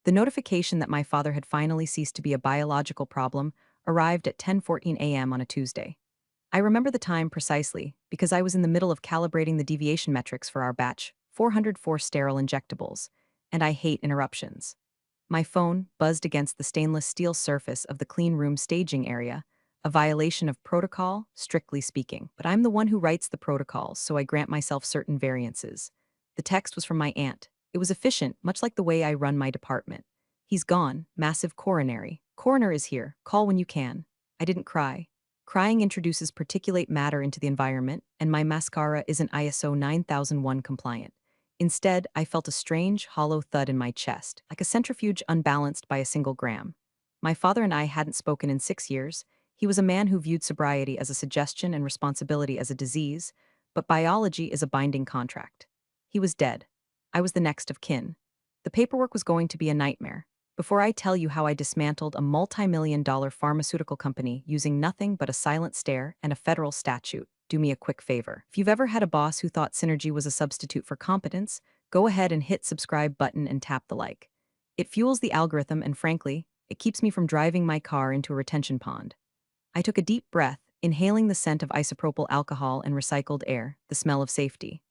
The notification that my father had finally ceased to be a biological problem arrived at 10:14 a.m. on a Tuesday. I remember the time precisely because I was in the middle of calibrating the deviation metrics for our batch, 404 sterile injectables, and I hate interruptions. My phone buzzed against the stainless steel surface of the clean room staging area, a violation of protocol, strictly speaking. But I'm the one who writes the protocols, so I grant myself certain variances. The text was from my aunt. It was efficient, much like the way I run my department. He's gone, massive coronary. Coroner is here, call when you can. I didn't cry. Crying introduces particulate matter into the environment, and my mascara isn't ISO 9001 compliant. Instead, I felt a strange, hollow thud in my chest, like a centrifuge unbalanced by a single gram. My father and I hadn't spoken in 6 years. He was a man who viewed sobriety as a suggestion and responsibility as a disease, but biology is a binding contract. He was dead. I was the next of kin. The paperwork was going to be a nightmare. Before I tell you how I dismantled a multi-million-dollar pharmaceutical company using nothing but a silent stare and a federal statute, do me a quick favor. If you've ever had a boss who thought synergy was a substitute for competence, go ahead and hit subscribe button and tap the like. It fuels the algorithm and frankly, it keeps me from driving my car into a retention pond. I took a deep breath, inhaling the scent of isopropyl alcohol and recycled air, the smell of safety.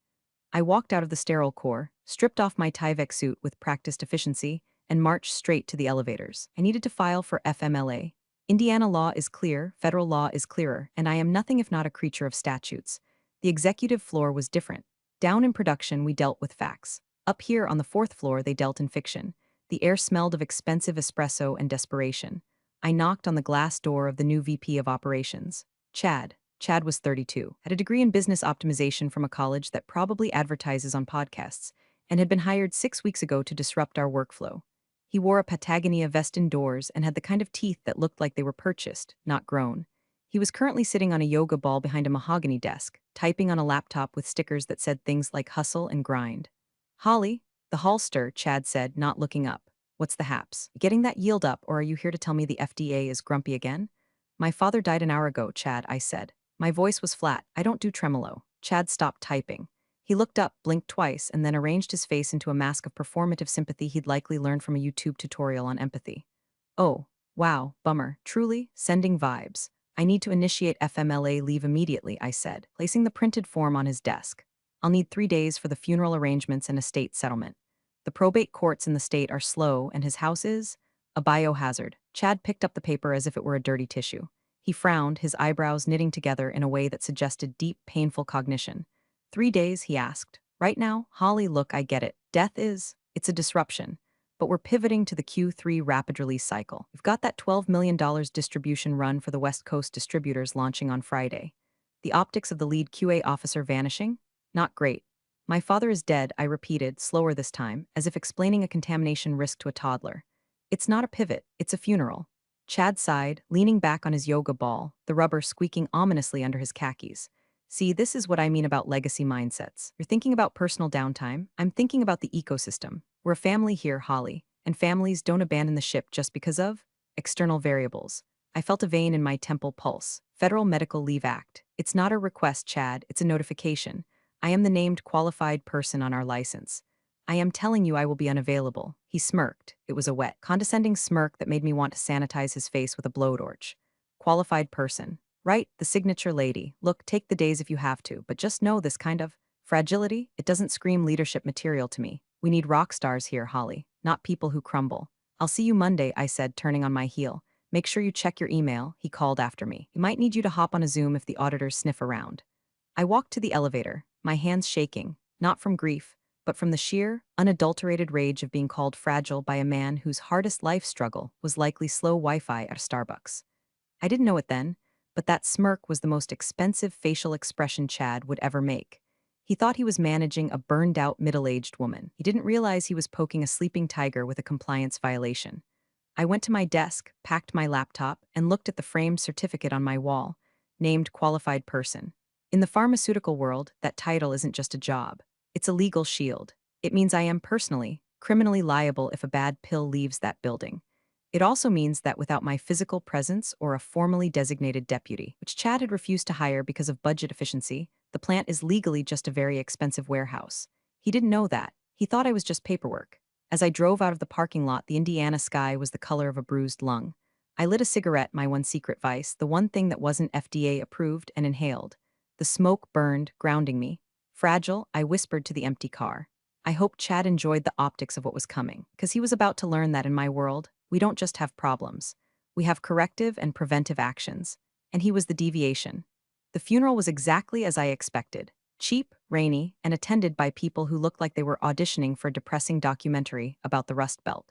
I walked out of the sterile core, stripped off my Tyvek suit with practiced efficiency, and marched straight to the elevators. I needed to file for FMLA. Indiana law is clear, federal law is clearer, and I am nothing if not a creature of statutes. The executive floor was different. Down in production, we dealt with facts. Up here on the fourth floor, they dealt in fiction. The air smelled of expensive espresso and desperation. I knocked on the glass door of the new VP of operations. Chad. Chad was 32, had a degree in business optimization from a college that probably advertises on podcasts, and had been hired 6 weeks ago to disrupt our workflow. He wore a Patagonia vest indoors and had the kind of teeth that looked like they were purchased, not grown. He was currently sitting on a yoga ball behind a mahogany desk, typing on a laptop with stickers that said things like hustle and grind. Holly, the hallster, Chad said, not looking up. What's the haps? Getting that yield up, or are you here to tell me the FDA is grumpy again? My father died an hour ago, Chad, I said. My voice was flat. I don't do tremolo. Chad stopped typing. He looked up, blinked twice, and then arranged his face into a mask of performative sympathy he'd likely learned from a YouTube tutorial on empathy. Oh, wow, bummer. Truly, sending vibes. I need to initiate FMLA leave immediately, I said, placing the printed form on his desk. I'll need 3 days for the funeral arrangements and estate settlement. The probate courts in the state are slow, and his house is a biohazard. Chad picked up the paper as if it were a dirty tissue. He frowned, his eyebrows knitting together in a way that suggested deep, painful cognition. 3 days, he asked. Right now, Holly, look, I get it. It's a disruption. But we're pivoting to the Q3 rapid release cycle. We've got that $12 million distribution run for the West Coast distributors launching on Friday. The optics of the lead QA officer vanishing? Not great. My father is dead, I repeated, slower this time, as if explaining a contamination risk to a toddler. It's not a pivot, it's a funeral. Chad sighed, leaning back on his yoga ball, the rubber squeaking ominously under his khakis. See, this is what I mean about legacy mindsets. You're thinking about personal downtime. I'm thinking about the ecosystem. We're a family here, Holly, and families don't abandon the ship just because of external variables. I felt a vein in my temple pulse. Federal Medical Leave Act. It's not a request, Chad, it's a notification. I am the named qualified person on our license. I am telling you I will be unavailable. He smirked. It was a wet, condescending smirk that made me want to sanitize his face with a blowtorch. Qualified person. Right, the signature lady. Look, take the days if you have to, but just know this kind of fragility, it doesn't scream leadership material to me. We need rock stars here, Holly, not people who crumble. I'll see you Monday, I said, turning on my heel. Make sure you check your email, he called after me. He might need you to hop on a Zoom if the auditors sniff around. I walked to the elevator, my hands shaking, not from grief, but from the sheer, unadulterated rage of being called fragile by a man whose hardest life struggle was likely slow Wi-Fi at a Starbucks. I didn't know it then, but that smirk was the most expensive facial expression Chad would ever make. He thought he was managing a burned-out middle-aged woman. He didn't realize he was poking a sleeping tiger with a compliance violation. I went to my desk, packed my laptop, and looked at the framed certificate on my wall, named qualified person. In the pharmaceutical world, that title isn't just a job. It's a legal shield. It means I am personally, criminally liable if a bad pill leaves that building. It also means that without my physical presence or a formally designated deputy, which Chad had refused to hire because of budget efficiency, the plant is legally just a very expensive warehouse. He didn't know that. He thought I was just paperwork. As I drove out of the parking lot, the Indiana sky was the color of a bruised lung. I lit a cigarette, my one secret vice, the one thing that wasn't FDA approved, and inhaled. The smoke burned, grounding me. Fragile, I whispered to the empty car. I hoped Chad enjoyed the optics of what was coming, because he was about to learn that in my world, we don't just have problems. We have corrective and preventive actions. And he was the deviation. The funeral was exactly as I expected. Cheap, rainy, and attended by people who looked like they were auditioning for a depressing documentary about the Rust Belt.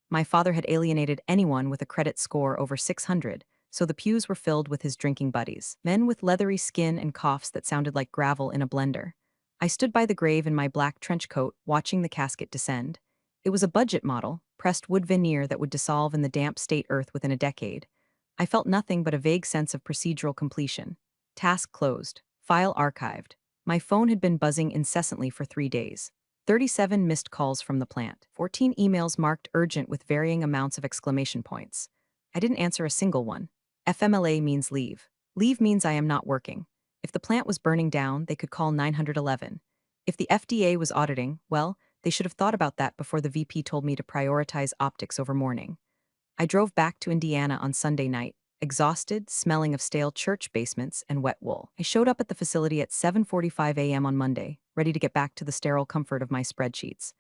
My father had alienated anyone with a credit score over 600, so the pews were filled with his drinking buddies, men with leathery skin and coughs that sounded like gravel in a blender. I stood by the grave in my black trench coat, watching the casket descend. It was a budget model, pressed wood veneer that would dissolve in the damp state earth within a decade. I felt nothing but a vague sense of procedural completion. Task closed. File archived. My phone had been buzzing incessantly for 3 days. 37 missed calls from the plant, 14 emails marked urgent with varying amounts of exclamation points. I didn't answer a single one. FMLA means leave. Leave means I am not working. If the plant was burning down, they could call 911. If the FDA was auditing, well, they should have thought about that before the VP told me to prioritize optics over mourning. I drove back to Indiana on Sunday night, exhausted, smelling of stale church basements and wet wool. I showed up at the facility at 7:45 a.m. on Monday, ready to get back to the sterile comfort of my spreadsheets.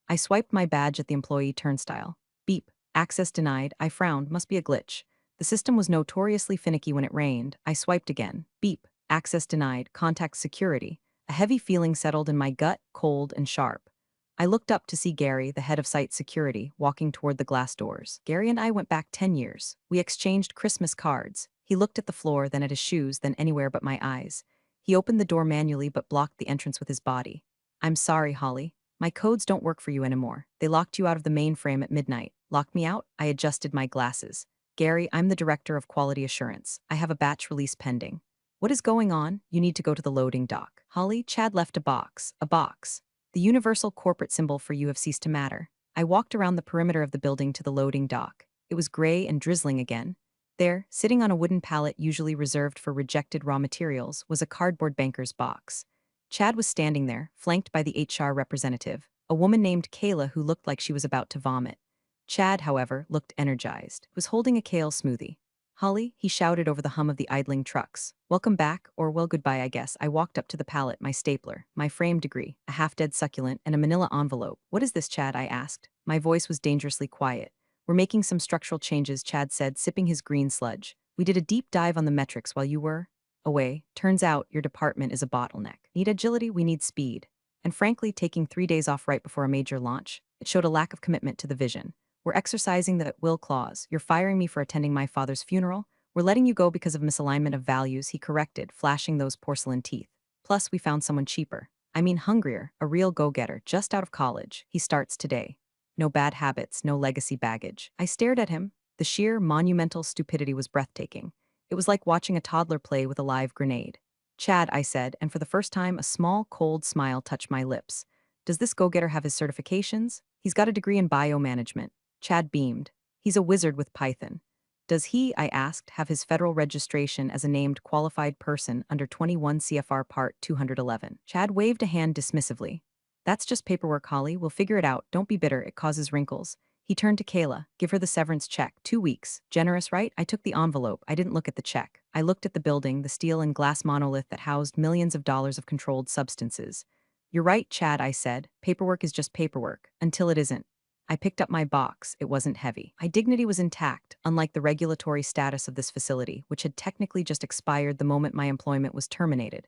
I swiped my badge at the employee turnstile. Beep. Access denied. I frowned. Must be a glitch. The system was notoriously finicky when it rained. I swiped again. Beep. Access denied. Contact security. A heavy feeling settled in my gut, cold and sharp. I looked up to see Gary, the head of site security, walking toward the glass doors. Gary and I went back 10 years. We exchanged Christmas cards. He looked at the floor, then at his shoes, then anywhere but my eyes. He opened the door manually but blocked the entrance with his body. I'm sorry, Holly. My codes don't work for you anymore. They locked you out of the mainframe at midnight. Locked me out? I adjusted my glasses. Gary, I'm the director of quality assurance. I have a batch release pending. What is going on? You need to go to the loading dock. Holly, Chad left a box. A box. The universal corporate symbol for you have ceased to matter. I walked around the perimeter of the building to the loading dock. It was gray and drizzling again. There, sitting on a wooden pallet usually reserved for rejected raw materials, was a cardboard banker's box. Chad was standing there, flanked by the HR representative, a woman named Kayla who looked like she was about to vomit. Chad, however, looked energized. He was holding a kale smoothie. Holly, he shouted over the hum of the idling trucks. Welcome back, or well, goodbye, I guess. I walked up to the pallet, my stapler, my frame degree, a half-dead succulent, and a manila envelope. What is this, Chad? I asked. My voice was dangerously quiet. We're making some structural changes, Chad said, sipping his green sludge. We did a deep dive on the metrics while you were away. Turns out your department is a bottleneck. Need agility? We need speed. And frankly, taking 3 days off right before a major launch, it showed a lack of commitment to the vision. We're exercising the will clause. You're firing me for attending my father's funeral. We're letting you go because of misalignment of values, he corrected, flashing those porcelain teeth. Plus, we found someone cheaper. I mean hungrier, a real go-getter, just out of college. He starts today. No bad habits, no legacy baggage. I stared at him. The sheer, monumental stupidity was breathtaking. It was like watching a toddler play with a live grenade. Chad, I said, and for the first time, a small, cold smile touched my lips. Does this go-getter have his certifications? He's got a degree in biomanagement. Chad beamed. He's a wizard with Python. Does he, I asked, have his federal registration as a named qualified person under 21 CFR Part 211? Chad waved a hand dismissively. That's just paperwork, Holly. We'll figure it out. Don't be bitter. It causes wrinkles. He turned to Kayla. Give her the severance check. 2 weeks. Generous, right? I took the envelope. I didn't look at the check. I looked at the building, the steel and glass monolith that housed millions of dollars of controlled substances. You're right, Chad, I said. Paperwork is just paperwork. Until it isn't. I picked up my box. It wasn't heavy. My dignity was intact, unlike the regulatory status of this facility, which had technically just expired the moment my employment was terminated.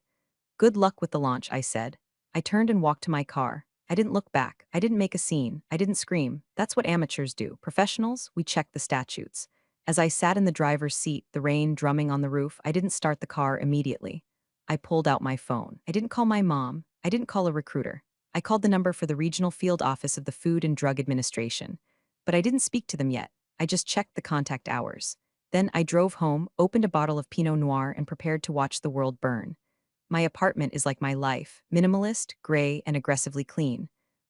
Good luck with the launch, I said. I turned and walked to my car. I didn't look back. I didn't make a scene. I didn't scream. That's what amateurs do. Professionals, we check the statutes. As I sat in the driver's seat, the rain drumming on the roof, I didn't start the car immediately. I pulled out my phone. I didn't call my mom. I didn't call a recruiter. I called the number for the regional field office of the Food and Drug Administration. But I didn't speak to them yet. I just checked the contact hours. Then I drove home, opened a bottle of Pinot Noir, and prepared to watch the world burn. My apartment is like my life, minimalist, gray, and aggressively clean.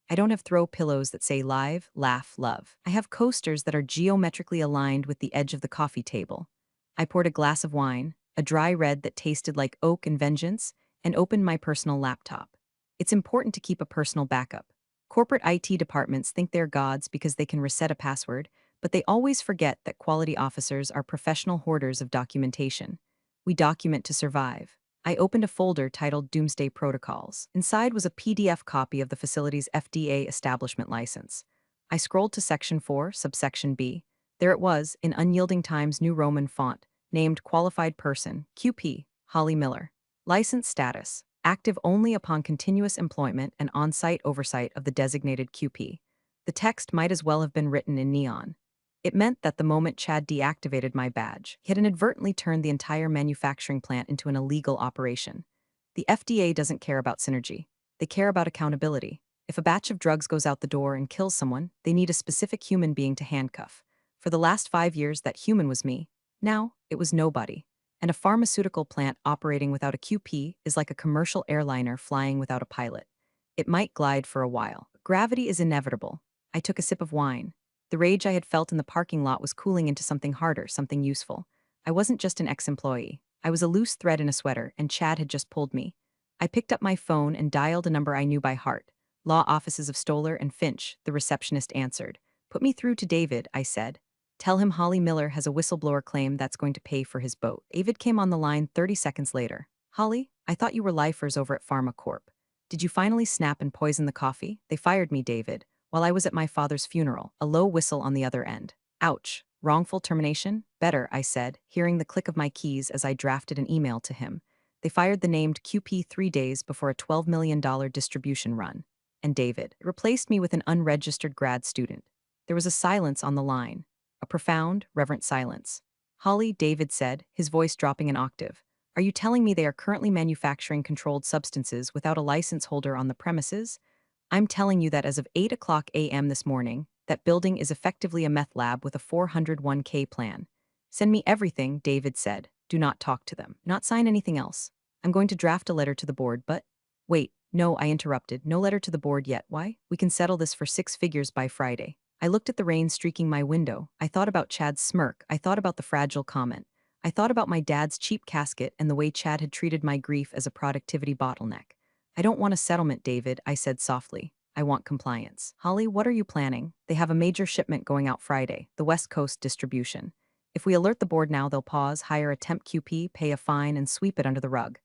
I don't have throw pillows that say live, laugh, love. I have coasters that are geometrically aligned with the edge of the coffee table. I poured a glass of wine, a dry red that tasted like oak and vengeance, and opened my personal laptop. It's important to keep a personal backup. Corporate IT departments think they're gods because they can reset a password, but they always forget that quality officers are professional hoarders of documentation. We document to survive. I opened a folder titled Doomsday Protocols. Inside was a PDF copy of the facility's FDA establishment license. I scrolled to Section 4, subsection B. There it was, in unyielding Times New Roman font, named Qualified Person, QP, Holly Miller. License status: active only upon continuous employment and on-site oversight of the designated QP. The text might as well have been written in neon. It meant that the moment Chad deactivated my badge, he had inadvertently turned the entire manufacturing plant into an illegal operation. The FDA doesn't care about synergy. They care about accountability. If a batch of drugs goes out the door and kills someone, they need a specific human being to handcuff. For the last 5 years, that human was me. Now, it was nobody. And a pharmaceutical plant operating without a QP is like a commercial airliner flying without a pilot. It might glide for a while. Gravity is inevitable. I took a sip of wine. The rage I had felt in the parking lot was cooling into something harder, something useful. I wasn't just an ex-employee. I was a loose thread in a sweater, and Chad had just pulled me. I picked up my phone and dialed a number I knew by heart. Law offices of Stoller and Finch, the receptionist answered. Put me through to David, I said. Tell him Holly Miller has a whistleblower claim that's going to pay for his boat. David came on the line 30 seconds later. Holly, I thought you were lifers over at Pharma Corp. Did you finally snap and poison the coffee? They fired me, David, while I was at my father's funeral, a low whistle on the other end. Ouch. Wrongful termination? Better, I said, hearing the click of my keys as I drafted an email to him. They fired the named QP 3 days before a $12 million distribution run. And David replaced me with an unregistered grad student. There was a silence on the line. A profound, reverent silence. Holly, David said, his voice dropping an octave. Are you telling me they are currently manufacturing controlled substances without a license holder on the premises? I'm telling you that as of 8 a.m. this morning, that building is effectively a meth lab with a 401k plan. Send me everything, David said. Do not talk to them. Not sign anything else. I'm going to draft a letter to the board, but... Wait, no, I interrupted. No letter to the board yet. Why? We can settle this for 6 figures by Friday. I looked at the rain streaking my window. I thought about Chad's smirk. I thought about the fragile comment. I thought about my dad's cheap casket and the way Chad had treated my grief as a productivity bottleneck. I don't want a settlement, David, I said softly. I want compliance. Holly, what are you planning? They have a major shipment going out Friday, the West Coast distribution. If we alert the board now, they'll pause, hire a temp QP, pay a fine, and sweep it under the rug.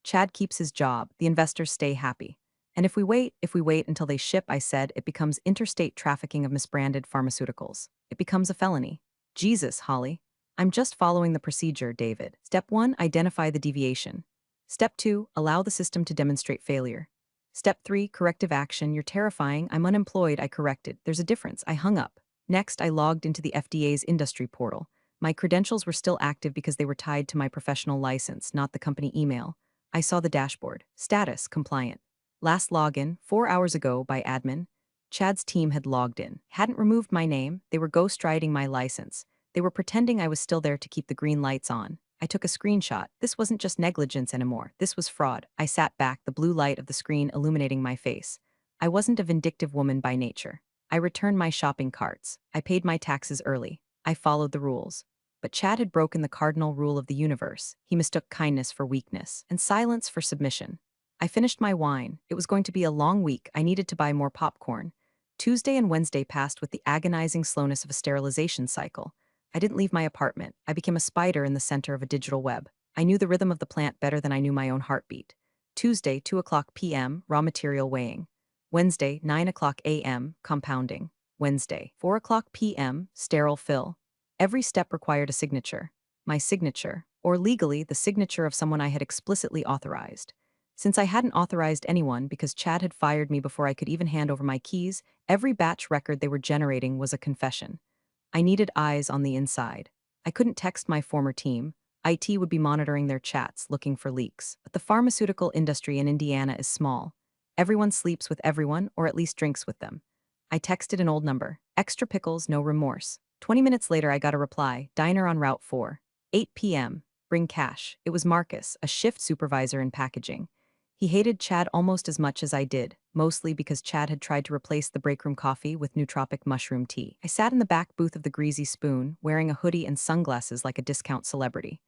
Chad keeps his job. The investors stay happy. And if we wait until they ship, I said, it becomes interstate trafficking of misbranded pharmaceuticals. It becomes a felony. Jesus, Holly. I'm just following the procedure, David. Step 1, identify the deviation. Step 2, allow the system to demonstrate failure. Step 3, corrective action. You're terrifying. I'm unemployed. I corrected. There's a difference. I hung up. Next, I logged into the FDA's industry portal. My credentials were still active because they were tied to my professional license, not the company email. I saw the dashboard. Status, compliant. Last login, 4 hours ago, by admin. Chad's team had logged in. Hadn't removed my name. They were ghostwriting my license. They were pretending I was still there to keep the green lights on. I took a screenshot. This wasn't just negligence anymore. This was fraud. I sat back, the blue light of the screen illuminating my face. I wasn't a vindictive woman by nature. I returned my shopping carts. I paid my taxes early. I followed the rules. But Chad had broken the cardinal rule of the universe. He mistook kindness for weakness and silence for submission. I finished my wine. It was going to be a long week. I needed to buy more popcorn. Tuesday and Wednesday passed with the agonizing slowness of a sterilization cycle. I didn't leave my apartment. I became a spider in the center of a digital web. I knew the rhythm of the plant better than I knew my own heartbeat. Tuesday, 2 p.m., raw material weighing. Wednesday, 9 a.m., compounding. Wednesday, 4 p.m., sterile fill. Every step required a signature. My signature, or legally the signature of someone I had explicitly authorized. Since I hadn't authorized anyone because Chad had fired me before I could even hand over my keys, every batch record they were generating was a confession. I needed eyes on the inside. I couldn't text my former team. IT would be monitoring their chats, looking for leaks. But the pharmaceutical industry in Indiana is small. Everyone sleeps with everyone, or at least drinks with them. I texted an old number. Extra pickles, no remorse. 20 minutes later, I got a reply. Diner on Route 4. 8 p.m. Bring cash. It was Marcus, a shift supervisor in packaging. He hated Chad almost as much as I did, mostly because Chad had tried to replace the breakroom coffee with nootropic mushroom tea. I sat in the back booth of the Greasy Spoon, wearing a hoodie and sunglasses like a discount celebrity.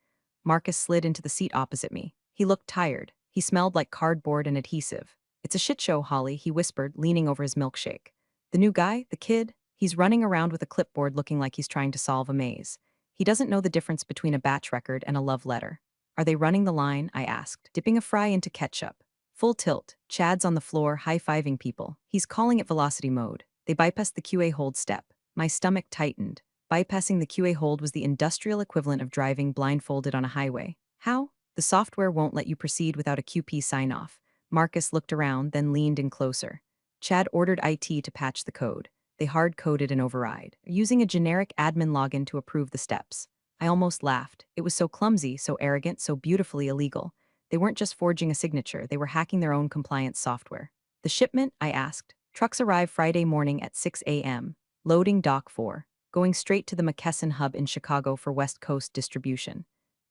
Marcus slid into the seat opposite me. He looked tired. He smelled like cardboard and adhesive. It's a shit show, Holly, he whispered, leaning over his milkshake. The new guy, the kid, he's running around with a clipboard looking like he's trying to solve a maze. He doesn't know the difference between a batch record and a love letter. Are they running the line? I asked, dipping a fry into ketchup. Full tilt. Chad's on the floor, high-fiving people. He's calling it velocity mode. They bypassed the QA hold step. My stomach tightened. Bypassing the QA hold was the industrial equivalent of driving blindfolded on a highway. How? The software won't let you proceed without a QP sign-off. Marcus looked around, then leaned in closer. Chad ordered IT to patch the code. They hard-coded an override, using a generic admin login to approve the steps. I almost laughed. It was so clumsy, so arrogant, so beautifully illegal. They weren't just forging a signature, they were hacking their own compliance software. The shipment? I asked. Trucks arrive Friday morning at 6 a.m. Loading Dock 4. Going straight to the McKesson hub in Chicago for West Coast distribution.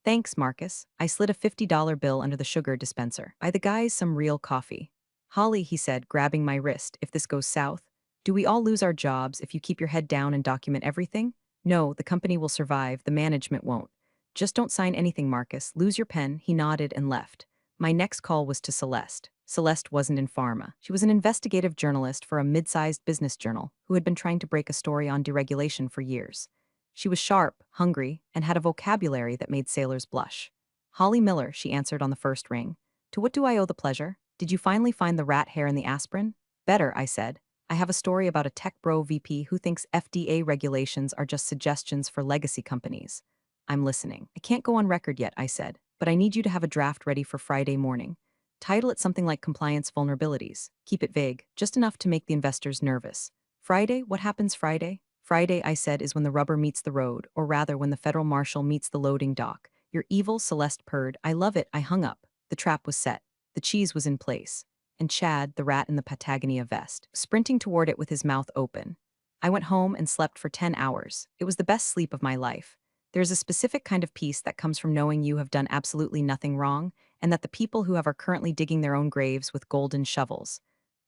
Thanks, Marcus. I slid a $50 bill under the sugar dispenser. Buy the guys some real coffee. Holly, he said, grabbing my wrist, if this goes south, do we all lose our jobs if you keep your head down and document everything? No, the company will survive, the management won't. Just don't sign anything, Marcus. Lose your pen. He nodded and left. My next call was to Celeste. Celeste wasn't in pharma. She was an investigative journalist for a mid-sized business journal who had been trying to break a story on deregulation for years. She was sharp, hungry, and had a vocabulary that made sailors blush. Holly Miller, she answered on the first ring. To what do I owe the pleasure? Did you finally find the rat hair in the aspirin? Better, I said. I have a story about a tech bro VP who thinks FDA regulations are just suggestions for legacy companies. I'm listening. I can't go on record yet, I said, but I need you to have a draft ready for Friday morning. Title it something like Compliance Vulnerabilities. Keep it vague, just enough to make the investors nervous. Friday? What happens Friday? Friday, I said, is when the rubber meets the road, or rather when the federal marshal meets the loading dock. Your evil Celeste purred. I love it. I hung up. The trap was set. The cheese was in place. And Chad, the rat in the Patagonia vest, sprinting toward it with his mouth open. I went home and slept for 10 hours. It was the best sleep of my life. There's a specific kind of peace that comes from knowing you have done absolutely nothing wrong, and that the people who have are currently digging their own graves with golden shovels.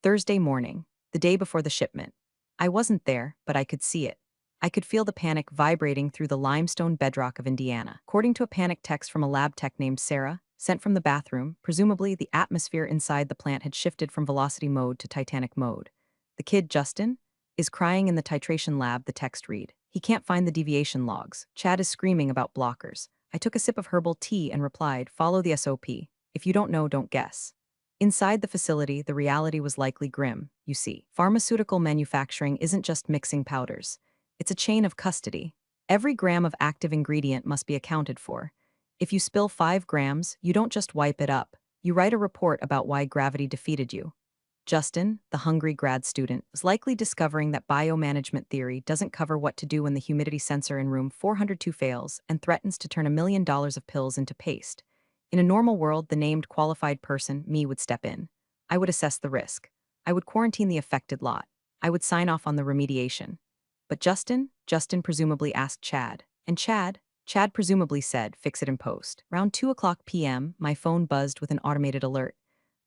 Thursday morning, the day before the shipment. I wasn't there, but I could see it. I could feel the panic vibrating through the limestone bedrock of Indiana. According to a panic text from a lab tech named Sarah, sent from the bathroom, presumably the atmosphere inside the plant had shifted from velocity mode to Titanic mode. The kid, Justin, is crying in the titration lab, the text read. He can't find the deviation logs. Chad is screaming about blockers. I took a sip of herbal tea and replied, follow the SOP. If you don't know, don't guess. Inside the facility, the reality was likely grim, you see. Pharmaceutical manufacturing isn't just mixing powders. It's a chain of custody. Every gram of active ingredient must be accounted for. If you spill 5 grams, you don't just wipe it up. You write a report about why gravity defeated you. Justin, the hungry grad student, was likely discovering that biomanagement theory doesn't cover what to do when the humidity sensor in room 402 fails and threatens to turn $1 million of pills into paste. In a normal world, the named qualified person, me, would step in. I would assess the risk. I would quarantine the affected lot. I would sign off on the remediation. But Justin presumably asked Chad. And Chad presumably said, fix it in post. Around 2:00 p.m., my phone buzzed with an automated alert.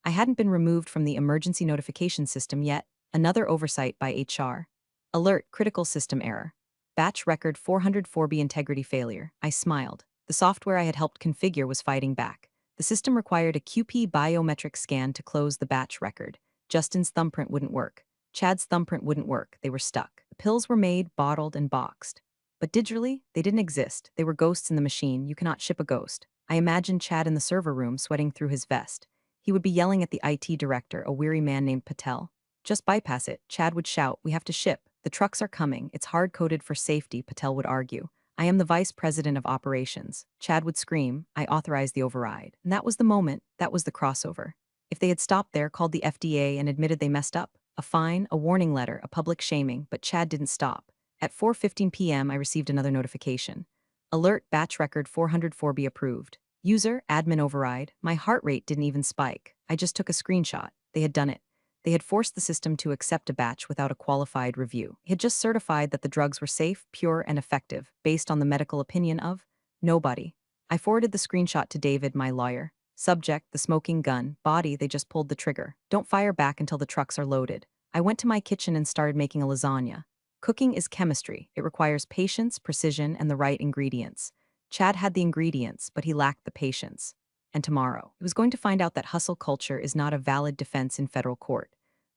I hadn't been removed from the emergency notification system yet. Another oversight by HR. Alert, critical system error. Batch record 404B integrity failure. I smiled. The software I had helped configure was fighting back. The system required a QP biometric scan to close the batch record. Justin's thumbprint wouldn't work. Chad's thumbprint wouldn't work. They were stuck. The pills were made, bottled, and boxed. But digitally, they didn't exist. They were ghosts in the machine. You cannot ship a ghost. I imagined Chad in the server room, sweating through his vest. He would be yelling at the IT director, a weary man named Patel. Just bypass it, Chad would shout. We have to ship. The trucks are coming. It's hard-coded for safety, Patel would argue. I am the vice president of operations. Chad would scream. I authorized the override. And that was the moment. That was the crossover. If they had stopped there, called the FDA, and admitted they messed up, a fine, a warning letter, a public shaming, but Chad didn't stop. At 4:15 p.m., I received another notification. Alert, batch record 404B approved. User, admin override. My heart rate didn't even spike. I just took a screenshot. They had done it. They had forced the system to accept a batch without a qualified review. It had just certified that the drugs were safe, pure, and effective, based on the medical opinion of nobody. I forwarded the screenshot to David, my lawyer. Subject, the smoking gun. Body, they just pulled the trigger. Don't fire back until the trucks are loaded. I went to my kitchen and started making a lasagna. Cooking is chemistry. It requires patience, precision, and the right ingredients. Chad had the ingredients, but he lacked the patience. and tomorrow. He was going to find out that hustle culture is not a valid defense in federal court.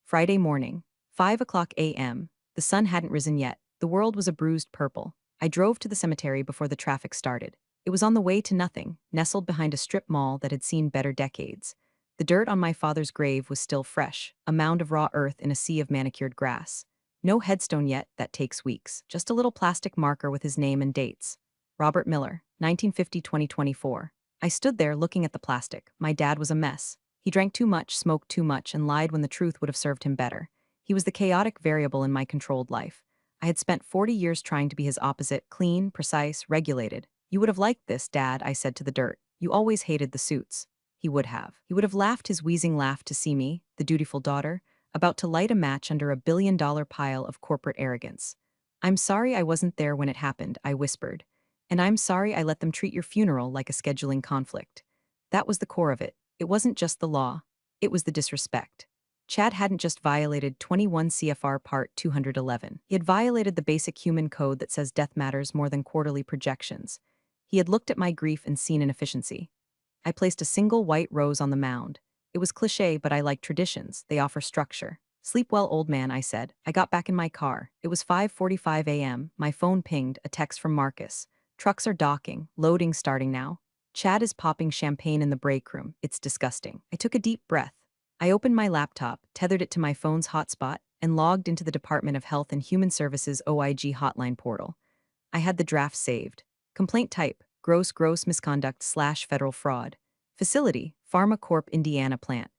Friday morning, 5 o'clock a.m., the sun hadn't risen yet. The world was a bruised purple. I drove to the cemetery before the traffic started. It was on the way to nothing, nestled behind a strip mall that had seen better decades. The dirt on my father's grave was still fresh, a mound of raw earth in a sea of manicured grass. No headstone yet, that takes weeks. Just a little plastic marker with his name and dates. Robert Miller, 1950-2024. I stood there looking at the plastic. My dad was a mess. He drank too much, smoked too much, and lied when the truth would have served him better. He was the chaotic variable in my controlled life. I had spent 40 years trying to be his opposite, clean, precise, regulated. You would have liked this, Dad, I said to the dirt. You always hated the suits. He would have. He would have laughed his wheezing laugh to see me, the dutiful daughter, about to light a match under a billion-dollar pile of corporate arrogance. I'm sorry I wasn't there when it happened, I whispered. And I'm sorry I let them treat your funeral like a scheduling conflict. That was the core of it. It wasn't just the law. It was the disrespect. Chad hadn't just violated 21 CFR Part 211. He had violated the basic human code that says death matters more than quarterly projections. He had looked at my grief and seen inefficiency. I placed a single white rose on the mound. It was cliché, but I like traditions. They offer structure. Sleep well, old man, I said. I got back in my car. It was 5:45 a.m. My phone pinged, a text from Marcus. Trucks are docking. Loading starting now. Chad is popping champagne in the break room. It's disgusting. I took a deep breath. I opened my laptop, tethered it to my phone's hotspot, and logged into the Department of Health and Human Services OIG hotline portal. I had the draft saved. Complaint type, gross misconduct / federal fraud. Facility, Pharma Corp. Indiana plant.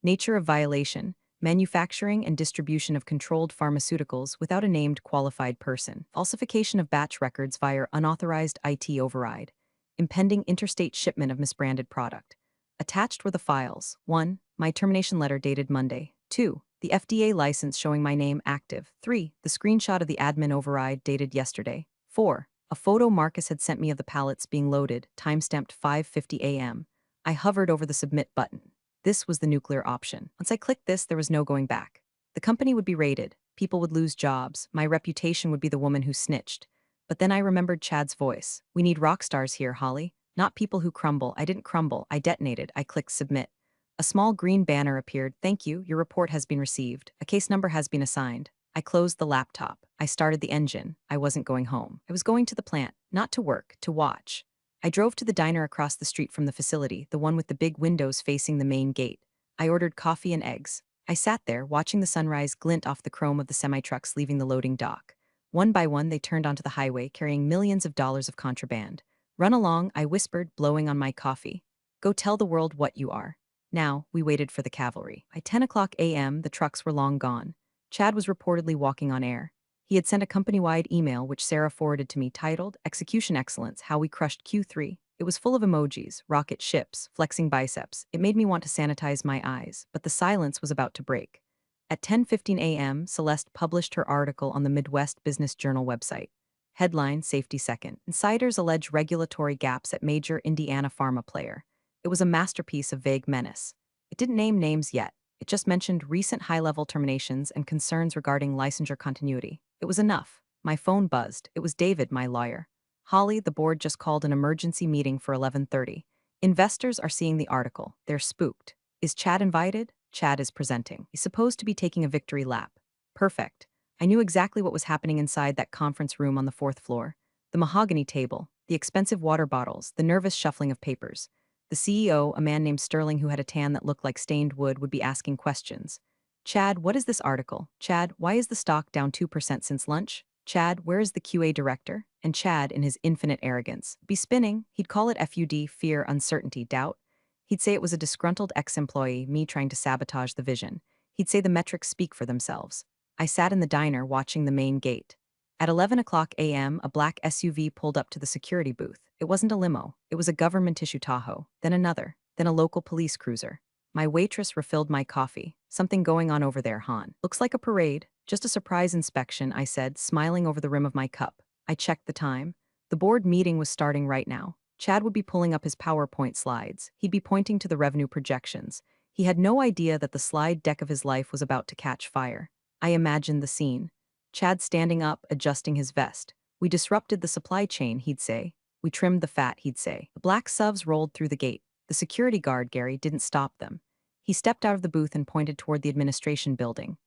Nature of violation, manufacturing and distribution of controlled pharmaceuticals without a named qualified person. Falsification of batch records via unauthorized IT override. Impending interstate shipment of misbranded product. Attached were the files. 1. My termination letter dated Monday. 2. The FDA license showing my name active. 3. The screenshot of the admin override dated yesterday. 4. A photo Marcus had sent me of the pallets being loaded, timestamped 5:50 a.m. I hovered over the submit button. This was the nuclear option. Once I clicked this, there was no going back. The company would be raided. People would lose jobs. My reputation would be the woman who snitched. But then I remembered Chad's voice. We need rock stars here, Holly. Not people who crumble. I didn't crumble. I detonated. I clicked submit. A small green banner appeared. Thank you. Your report has been received. A case number has been assigned. I closed the laptop. I started the engine. I wasn't going home. I was going to the plant, not to work, to watch. I drove to the diner across the street from the facility, the one with the big windows facing the main gate. I ordered coffee and eggs. I sat there, watching the sunrise glint off the chrome of the semi-trucks leaving the loading dock. One by one, they turned onto the highway, carrying millions of dollars of contraband. Run along, I whispered, blowing on my coffee. Go tell the world what you are. Now, we waited for the cavalry. By 10 o'clock a.m., the trucks were long gone. Chad was reportedly walking on air. He had sent a company-wide email which Sarah forwarded to me titled, Execution Excellence, How We Crushed Q3. It was full of emojis, rocket ships, flexing biceps. It made me want to sanitize my eyes, but the silence was about to break. At 10:15 a.m., Celeste published her article on the Midwest Business Journal website. Headline, Safety Second. Insiders allege regulatory gaps at major Indiana pharma player. It was a masterpiece of vague menace. It didn't name names yet. It just mentioned recent high-level terminations and concerns regarding licensure continuity. It was enough. My phone buzzed. It was David, my lawyer. Holly, the board just called an emergency meeting for 11:30. Investors are seeing the article. They're spooked. Is Chad invited? Chad is presenting. He's supposed to be taking a victory lap. Perfect. I knew exactly what was happening inside that conference room on the 4th floor. The mahogany table, the expensive water bottles, the nervous shuffling of papers. The CEO, a man named Sterling who had a tan that looked like stained wood, would be asking questions. Chad, what is this article? Chad, why is the stock down 2% since lunch? Chad, where is the QA director? And Chad, in his infinite arrogance, be spinning. He'd call it FUD, fear, uncertainty, doubt. He'd say it was a disgruntled ex-employee, me trying to sabotage the vision. He'd say the metrics speak for themselves. I sat in the diner watching the main gate. At 11 o'clock a.m., a black SUV pulled up to the security booth. It wasn't a limo. It was a government issue Tahoe, then another, then a local police cruiser. My waitress refilled my coffee. Something going on over there, Han. Looks like a parade. Just a surprise inspection, I said, smiling over the rim of my cup. I checked the time. The board meeting was starting right now. Chad would be pulling up his PowerPoint slides. He'd be pointing to the revenue projections. He had no idea that the slide deck of his life was about to catch fire. I imagined the scene. Chad standing up, adjusting his vest. We disrupted the supply chain, he'd say. We trimmed the fat, he'd say. The black SUVs rolled through the gate. The security guard, Gary, didn't stop them. He stepped out of the booth and pointed toward the administration building.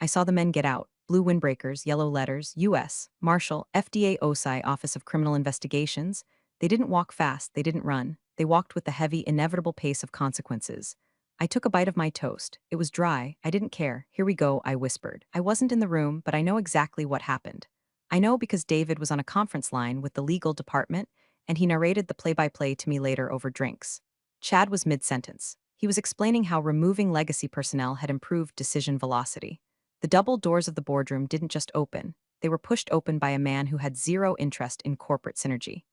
I saw the men get out, blue windbreakers, yellow letters, U.S., Marshal, FDA OSI, Office of Criminal Investigations. They didn't walk fast, they didn't run. They walked with the heavy, inevitable pace of consequences. I took a bite of my toast. It was dry. I didn't care. Here we go, I whispered. I wasn't in the room, but I know exactly what happened. I know because David was on a conference line with the legal department, and he narrated the play-by-play to me later over drinks. Chad was mid-sentence. He was explaining how removing legacy personnel had improved decision velocity. The double doors of the boardroom didn't just open. They were pushed open by a man who had zero interest in corporate synergy.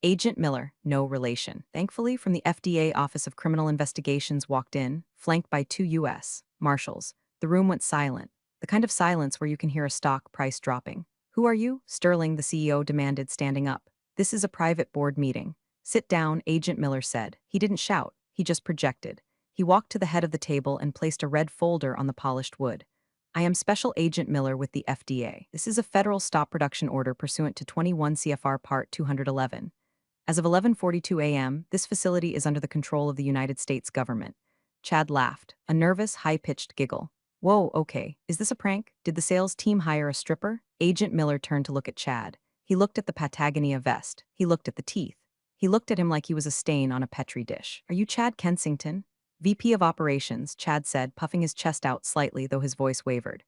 Agent Miller, no relation. Thankfully, from the FDA Office of Criminal Investigations walked in, flanked by two U.S. Marshals. The room went silent, the kind of silence where you can hear a stock price dropping. Who are you? Sterling, the CEO, demanded, standing up. This is a private board meeting. Sit down, Agent Miller said. He didn't shout, he just projected. He walked to the head of the table and placed a red folder on the polished wood. I am Special Agent Miller with the FDA. This is a federal stop production order pursuant to 21 CFR Part 211. As of 11:42 a.m., this facility is under the control of the United States government. Chad laughed, a nervous, high-pitched giggle. Whoa, okay, is this a prank? Did the sales team hire a stripper? Agent Miller turned to look at Chad. He looked at the Patagonia vest. He looked at the teeth. He looked at him like he was a stain on a Petri dish. Are you Chad Kensington? VP of Operations, Chad said, puffing his chest out slightly, though his voice wavered.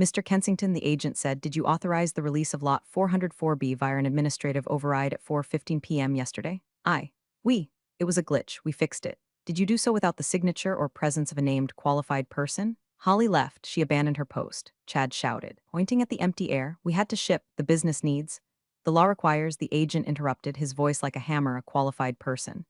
Mr. Kensington, the agent said, did you authorize the release of Lot 404B via an administrative override at 4:15 p.m. yesterday? Aye. We. It was a glitch. We fixed it. Did you do so without the signature or presence of a named qualified person? Holly left. She abandoned her post. Chad shouted, pointing at the empty air. We had to ship. The business needs. The law requires, the agent interrupted, his voice like a hammer, a qualified person.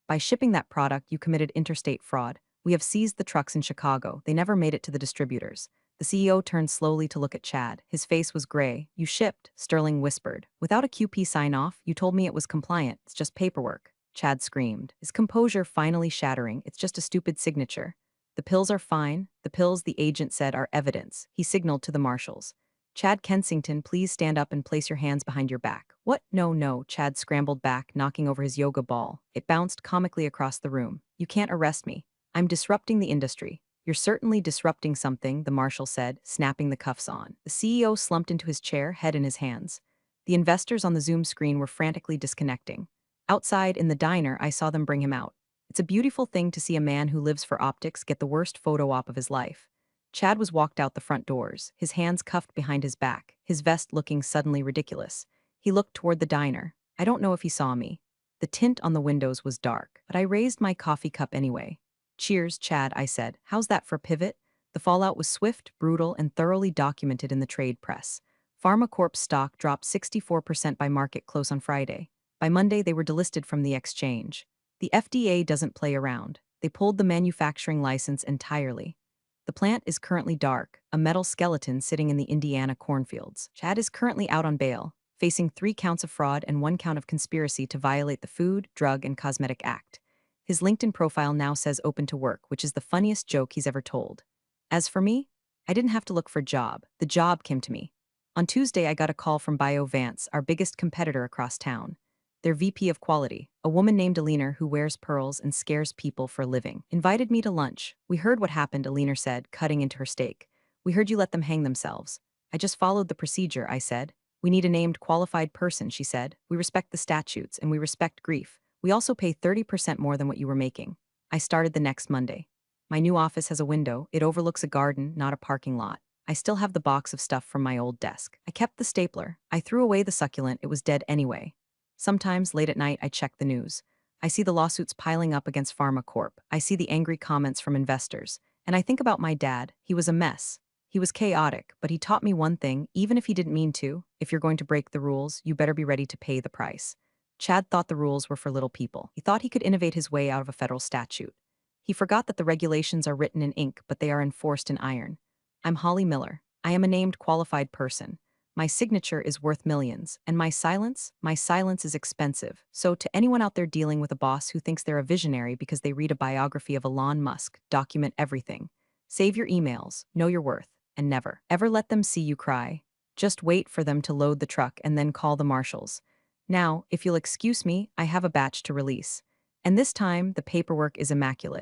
By shipping that product, you committed interstate fraud. We have seized the trucks in Chicago. They never made it to the distributors. The CEO turned slowly to look at Chad. His face was gray. You shipped, Sterling whispered. Without a QP sign-off, you told me it was compliant. It's just paperwork. Chad screamed, his composure finally shattering. It's just a stupid signature. The pills are fine. The pills, the agent said, are evidence. He signaled to the marshals. Chad Kensington, please stand up and place your hands behind your back. What? No, no, Chad scrambled back, knocking over his yoga ball. It bounced comically across the room. You can't arrest me. I'm disrupting the industry. You're certainly disrupting something, the marshal said, snapping the cuffs on. The CEO slumped into his chair, head in his hands. The investors on the Zoom screen were frantically disconnecting. Outside, in the diner, I saw them bring him out. It's a beautiful thing to see a man who lives for optics get the worst photo op of his life. Chad was walked out the front doors, his hands cuffed behind his back, his vest looking suddenly ridiculous. He looked toward the diner. I don't know if he saw me. The tint on the windows was dark, but I raised my coffee cup anyway. Cheers, Chad, I said. How's that for pivot? The fallout was swift, brutal, and thoroughly documented in the trade press. PharmaCorp's stock dropped 64% by market close on Friday. By Monday, they were delisted from the exchange. The FDA doesn't play around. They pulled the manufacturing license entirely. The plant is currently dark, a metal skeleton sitting in the Indiana cornfields. Chad is currently out on bail, facing 3 counts of fraud and 1 count of conspiracy to violate the Food, Drug, and Cosmetic Act. His LinkedIn profile now says open to work, which is the funniest joke he's ever told. As for me, I didn't have to look for a job. The job came to me. On Tuesday, I got a call from BioVance, our biggest competitor across town. Their VP of Quality, a woman named Alina who wears pearls and scares people for a living, invited me to lunch. We heard what happened, Alina said, cutting into her steak. We heard you let them hang themselves. I just followed the procedure, I said. We need a named qualified person, she said. We respect the statutes and we respect grief. We also pay 30% more than what you were making. I started the next Monday. My new office has a window. It overlooks a garden, not a parking lot. I still have the box of stuff from my old desk. I kept the stapler. I threw away the succulent. It was dead anyway. Sometimes, late at night, I check the news. I see the lawsuits piling up against PharmaCorp. I see the angry comments from investors. And I think about my dad. He was a mess. He was chaotic, but he taught me one thing, even if he didn't mean to. If you're going to break the rules, you better be ready to pay the price. Chad thought the rules were for little people. He thought he could innovate his way out of a federal statute. He forgot that the regulations are written in ink, but they are enforced in iron. I'm Holly Miller. I am a named qualified person. My signature is worth millions, and my silence is expensive. So to anyone out there dealing with a boss who thinks they're a visionary because they read a biography of Elon Musk, document everything. Save your emails, know your worth, and never, ever let them see you cry. Just wait for them to load the truck and then call the marshals. Now, if you'll excuse me, I have a batch to release. And this time, the paperwork is immaculate.